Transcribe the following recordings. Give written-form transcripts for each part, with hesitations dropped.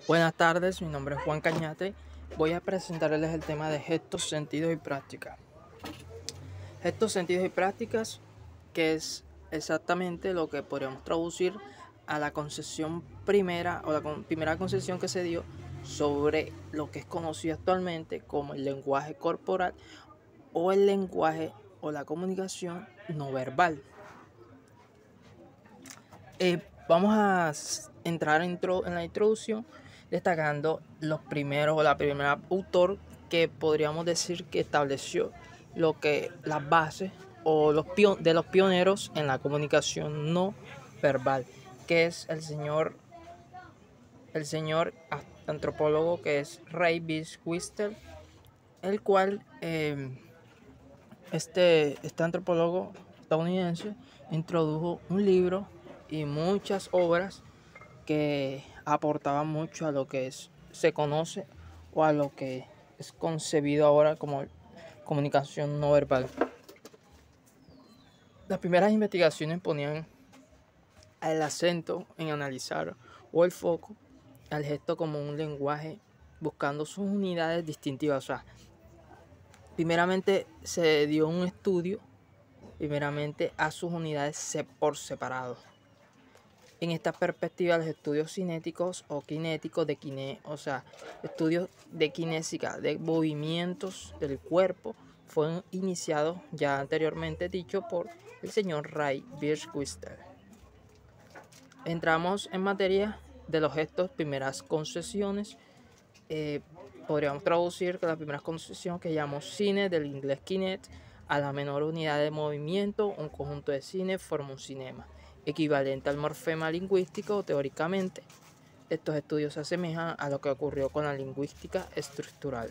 Buenas tardes, mi nombre es Juan Cañate. Voy a presentarles el tema de gestos, sentidos y prácticas. Gestos, sentidos y prácticas, que es exactamente lo que podríamos traducir a la concepción primera o la primera concepción que se dio sobre lo que es conocido actualmente como el lenguaje corporal o el lenguaje o la comunicación no verbal. Vamos a entrar en la introducción destacando los primeros o la primera autor que podríamos decir que estableció lo que las bases o de los pioneros en la comunicación no verbal, que es el señor antropólogo que es Ray Birdwhistell, el cual este antropólogo estadounidense introdujo un libro y muchas obras que aportaban mucho a lo que se conoce o a lo que es concebido ahora como comunicación no verbal. Las primeras investigaciones ponían el acento en analizar o el foco al gesto como un lenguaje buscando sus unidades distintivas. O sea, primeramente se dio un estudio a sus unidades por separado. En esta perspectiva, los estudios cinéticos o kinéticos estudios de kinésica, de movimientos del cuerpo, fueron iniciados ya anteriormente dicho por el señor Ray Birdwhistell. Entramos en materia de los gestos, primeras concesiones. Podríamos traducir que la primera concesión que llamamos cine, del inglés kinet, a la menor unidad de movimiento, un conjunto de cine forma un cinema, equivalente al morfema lingüístico. Teóricamente, estos estudios se asemejan a lo que ocurrió con la lingüística estructural,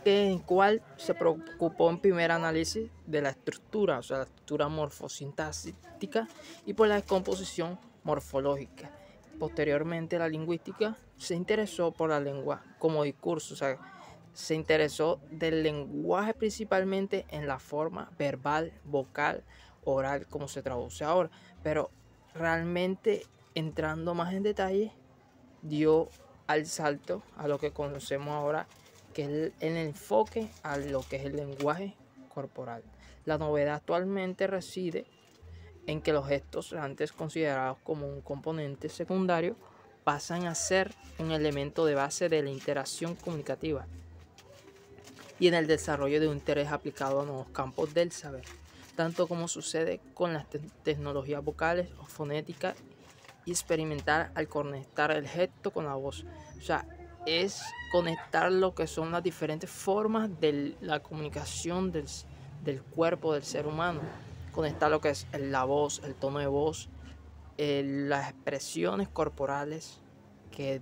en cual se preocupó en primer análisis de la estructura, o sea, la estructura morfosintáctica, y por la descomposición morfológica. Posteriormente, la lingüística se interesó por la lengua como discurso, o sea, se interesó del lenguaje principalmente en la forma verbal, vocal, oral, como se traduce ahora, pero realmente entrando más en detalle, dio al salto a lo que conocemos ahora, que es el enfoque a lo que es el lenguaje corporal. La novedad actualmente reside en que los gestos antes considerados como un componente secundario pasan a ser un elemento de base de la interacción comunicativa y en el desarrollo de un interés aplicado a nuevos campos del saber, tanto como sucede con las tecnologías vocales o fonéticas y experimentar al conectar el gesto con la voz. O sea, es conectar lo que son las diferentes formas de la comunicación del cuerpo del ser humano. Conectar lo que es la voz, el tono de voz, las expresiones corporales que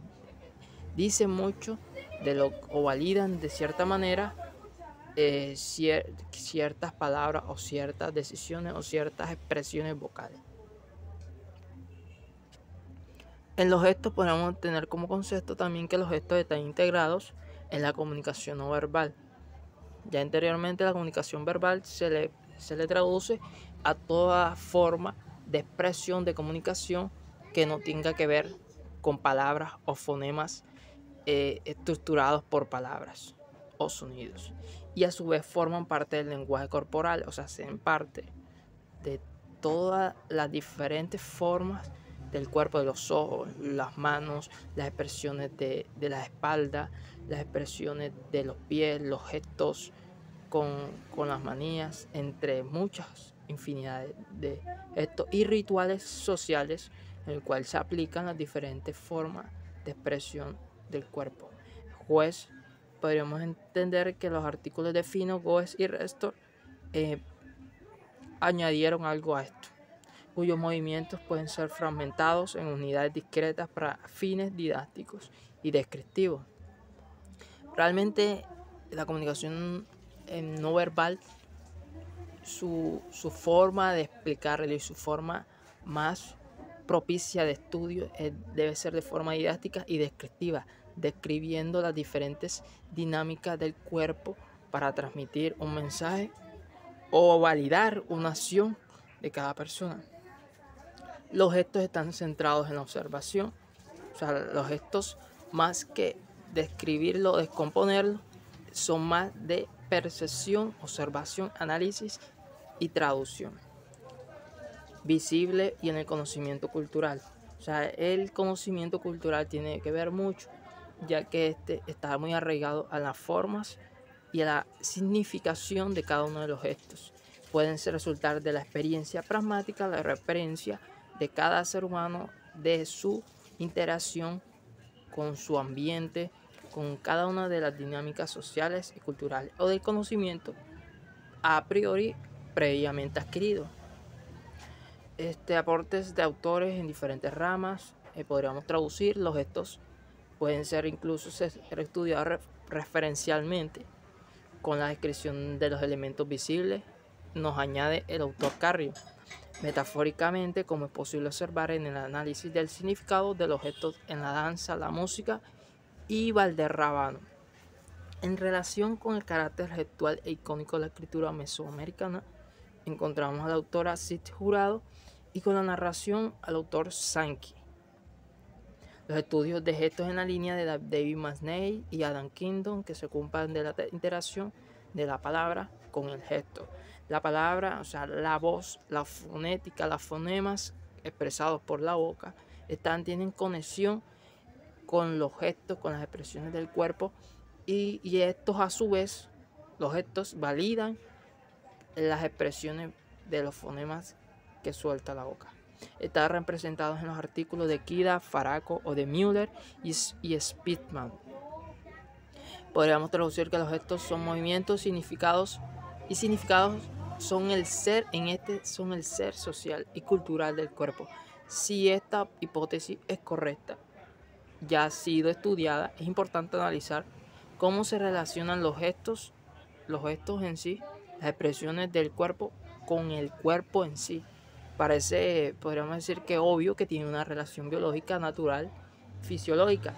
dicen mucho de lo o validan de cierta manera ciertas palabras o ciertas decisiones o ciertas expresiones vocales. En los gestos podemos tener como concepto también que los gestos están integrados en la comunicación no verbal. Ya anteriormente la comunicación verbal se le traduce a toda forma de expresión de comunicación que no tenga que ver con palabras o fonemas estructurados por palabras o sonidos. Y a su vez forman parte del lenguaje corporal, o sea, hacen parte de todas las diferentes formas del cuerpo, de los ojos, las manos, las expresiones de la espalda, las expresiones de los pies, los gestos con las manías, entre muchas infinidades de gestos y rituales sociales en el cual se aplican las diferentes formas de expresión del cuerpo. Pues podríamos entender que los artículos de Fino, Goes y Restor añadieron algo a esto, cuyos movimientos pueden ser fragmentados en unidades discretas para fines didácticos y descriptivos. Realmente la comunicación no verbal, su forma de explicarlo y su forma más propicia de estudio debe ser de forma didáctica y descriptiva, describiendo las diferentes dinámicas del cuerpo para transmitir un mensaje o validar una acción de cada persona. Los gestos están centrados en la observación, O sea, los gestos, más que describirlo, descomponerlo, son más de percepción, observación, análisis y traducción. Visible y en el conocimiento cultural. O sea, el conocimiento cultural tiene que ver mucho, ya que este está muy arraigado a las formas y a la significación de cada uno de los gestos. Pueden resultar de la experiencia pragmática, la referencia de cada ser humano, de su interacción con su ambiente, con cada una de las dinámicas sociales y culturales, o del conocimiento a priori previamente adquirido. Aportes de autores en diferentes ramas, podríamos traducir. Los gestos pueden ser incluso estudiados referencialmente con la descripción de los elementos visibles, nos añade el autor Carrió. Metafóricamente, como es posible observar en el análisis del significado de los gestos en la danza, la música y Valderrábano. En relación con el carácter gestual e icónico de la escritura mesoamericana, encontramos a la autora Cid Jurado y con la narración al autor Sankey. Los estudios de gestos en la línea de David Masney y Adam Kingdon, que se ocupan de la interacción de la palabra con el gesto. La palabra, o sea, la voz, la fonética, los fonemas expresados por la boca, tienen conexión con los gestos, con las expresiones del cuerpo, y estos a su vez, los gestos validan las expresiones de los fonemas que suelta la boca. Están representados en los artículos de Kida, Faraco o de Müller y Spitman. Podríamos traducir que los gestos son movimientos, significados son el ser, son el ser social y cultural del cuerpo. Si esta hipótesis es correcta, ya ha sido estudiada, es importante analizar cómo se relacionan los gestos en sí, las expresiones del cuerpo con el cuerpo en sí. Parece, podríamos decir que obvio que tiene una relación biológica, natural, fisiológica,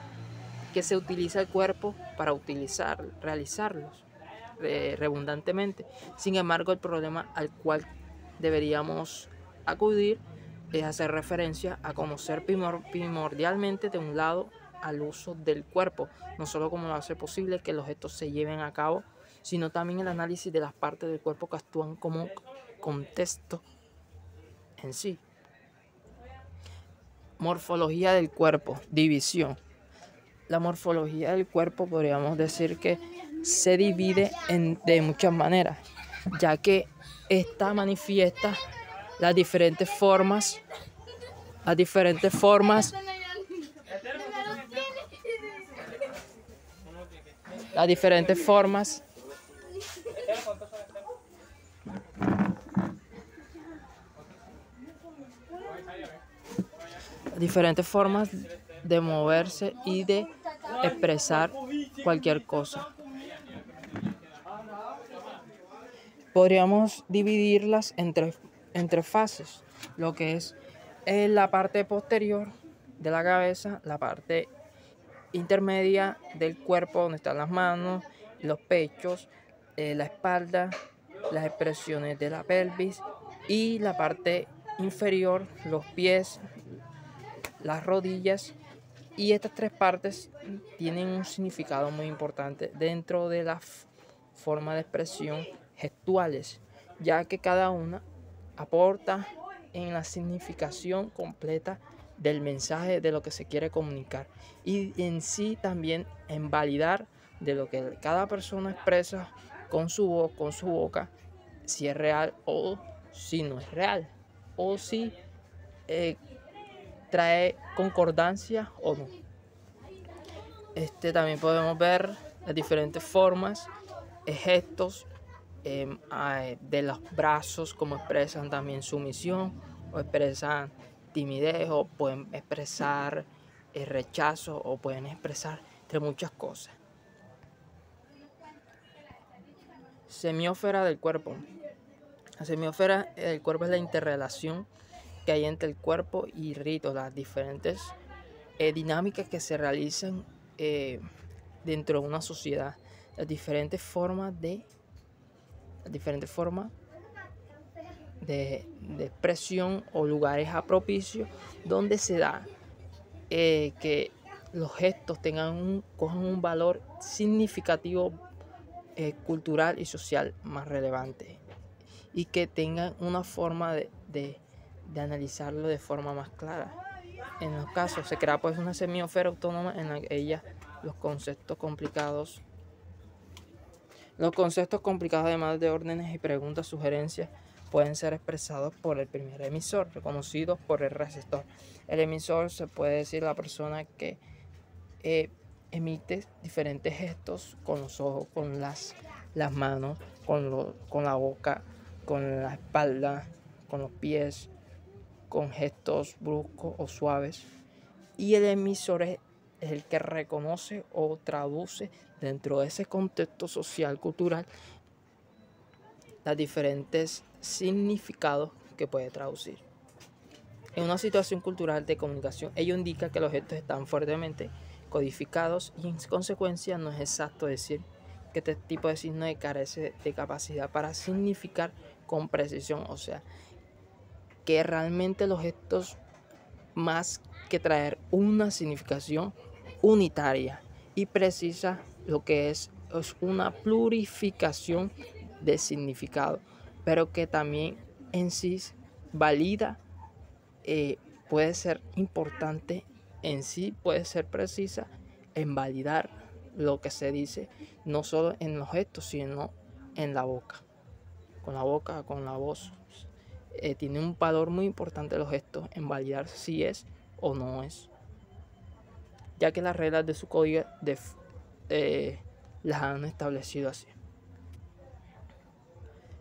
que se utiliza el cuerpo para realizarlos redundantemente. Sin embargo, el problema al cual deberíamos acudir es hacer referencia a conocer primordialmente de un lado al uso del cuerpo, no solo cómo lo hace posible que los gestos se lleven a cabo, sino también el análisis de las partes del cuerpo que actúan como contexto en sí. Morfología del cuerpo, división. La morfología del cuerpo podríamos decir que se divide de muchas maneras, ya que esta manifiesta las diferentes formas las diferentes formas de moverse y de expresar cualquier cosa. Podríamos dividirlas entre fases, lo que es la parte posterior de la cabeza, la parte intermedia del cuerpo, donde están las manos, los pechos, la espalda, las expresiones de la pelvis, y la parte inferior, los pies, las rodillas. Y estas tres partes tienen un significado muy importante dentro de la forma de expresión gestuales, ya que cada una aporta en la significación completa del mensaje de lo que se quiere comunicar, y en sí también en validar de lo que cada persona expresa con su voz, con su boca, si es real o si no es real, o si trae concordancia o no. También podemos ver las diferentes formas, gestos de los brazos, como expresan también sumisión, o expresan timidez, o pueden expresar rechazo, o pueden expresar entre muchas cosas. Semiósfera del cuerpo. La semiósfera del cuerpo es la interrelación que hay entre el cuerpo y ritos, las diferentes dinámicas que se realizan dentro de una sociedad, las diferentes formas de expresión o lugares a propicio donde se da que los gestos cojan un valor significativo cultural y social más relevante, y que tengan una forma de analizarlo de forma más clara. En los casos se crea pues una semiosfera autónoma en la que los conceptos complicados además de órdenes y preguntas, sugerencias, pueden ser expresados por el primer emisor, reconocidos por el receptor. El emisor se puede decir la persona que emite diferentes gestos con los ojos, con las manos, con la boca, con la espalda, con los pies, con gestos bruscos o suaves. Y el emisor es el que reconoce o traduce dentro de ese contexto social, cultural, los diferentes significados que puede traducir. En una situación cultural de comunicación, ello indica que los gestos están fuertemente codificados y en consecuencia no es exacto decir que este tipo de signo carece de capacidad para significar con precisión, o sea, que realmente los gestos, más que traer una significación unitaria y precisa, lo que es una plurificación de significado, pero que también en sí valida, puede ser importante en sí, puede ser precisa en validar lo que se dice, no solo en los gestos, sino en la boca, con la voz. Tiene un valor muy importante los gestos en validar si es o no es, ya que las reglas de su código las han establecido así.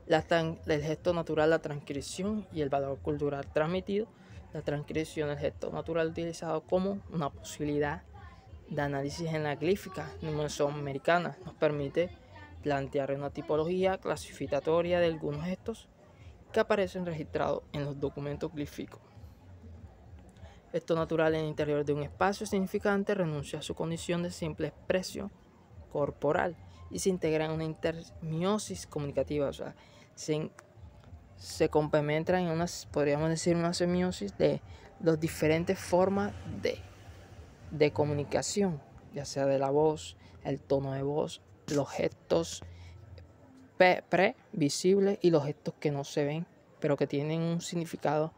El gesto natural, la transcripción y el valor cultural transmitido. La transcripción, el gesto natural utilizado como una posibilidad de análisis en la glífica mesoamericana, nos permite plantear una tipología clasificatoria de algunos gestos que aparecen registrados en los documentos glíficos. Gesto natural en el interior de un espacio significante renuncia a su condición de simple expresión corporal y se integra en una intermiosis comunicativa, o sea, se complementan en podríamos decir, una semiosis de las diferentes formas de comunicación, ya sea de la voz, el tono de voz, los gestos previsibles y los gestos que no se ven, pero que tienen un significado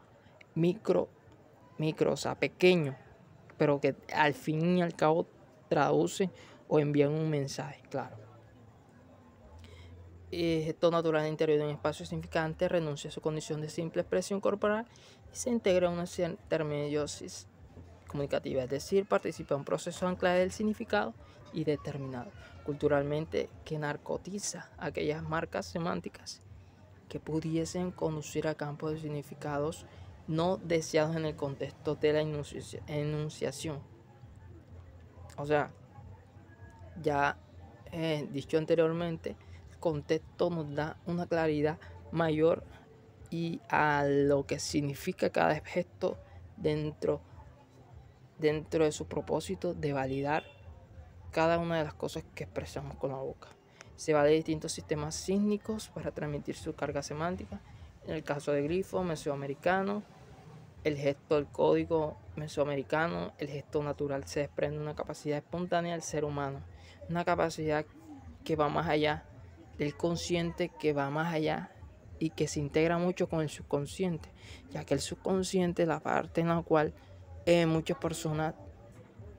micro, o sea, pequeño, pero que al fin y al cabo traducen o envían un mensaje claro. Gesto natural interior de un espacio significante renuncia a su condición de simple expresión corporal y se integra en una intermediosis comunicativa, es decir, participa en un proceso de anclaje del significado y determinado culturalmente, que narcotiza aquellas marcas semánticas que pudiesen conducir a campos de significados no deseados en el contexto de la enunciación. O sea, ya dicho anteriormente, el contexto nos da una claridad mayor y a lo que significa cada gesto dentro de su propósito de validar cada una de las cosas que expresamos con la boca. Se vale de distintos sistemas sígnicos para transmitir su carga semántica. En el caso de glifo mesoamericano, el gesto del código mesoamericano, el gesto natural se desprende de una capacidad espontánea del ser humano, una capacidad que va más allá del consciente, que va más allá y que se integra mucho con el subconsciente, ya que el subconsciente es la parte en la cual muchas personas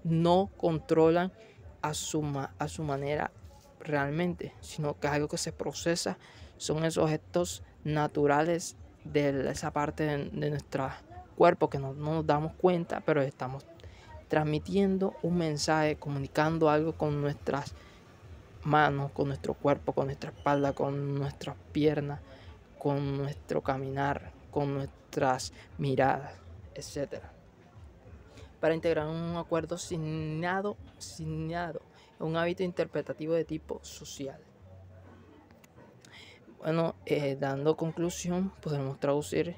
no controlan a su manera realmente, sino que es algo que se procesa, son esos gestos naturales de esa parte de nuestro cuerpo que no nos damos cuenta, pero estamos transmitiendo un mensaje, comunicando algo con nuestras manos, con nuestro cuerpo, con nuestra espalda, con nuestras piernas, con nuestro caminar, con nuestras miradas, etc. Para integrar un acuerdo signado en un hábito interpretativo de tipo social. Bueno, dando conclusión, podemos traducir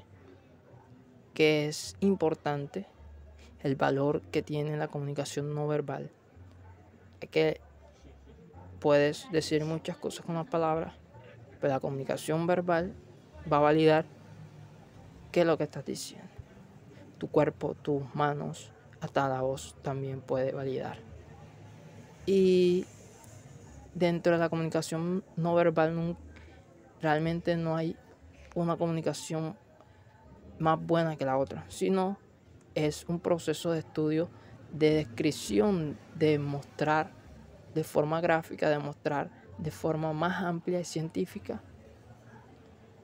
que es importante el valor que tiene la comunicación no verbal. Que puedes decir muchas cosas con las palabras, pero la comunicación verbal va a validar qué es lo que estás diciendo. Tu cuerpo, tus manos, hasta la voz también puede validar. Y dentro de la comunicación no verbal realmente no hay una comunicación más buena que la otra, sino es un proceso de estudio, de descripción, de mostrar de forma gráfica, de mostrar de forma más amplia y científica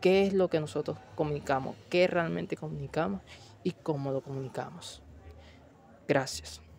qué es lo que nosotros comunicamos, qué realmente comunicamos y cómo lo comunicamos. Gracias.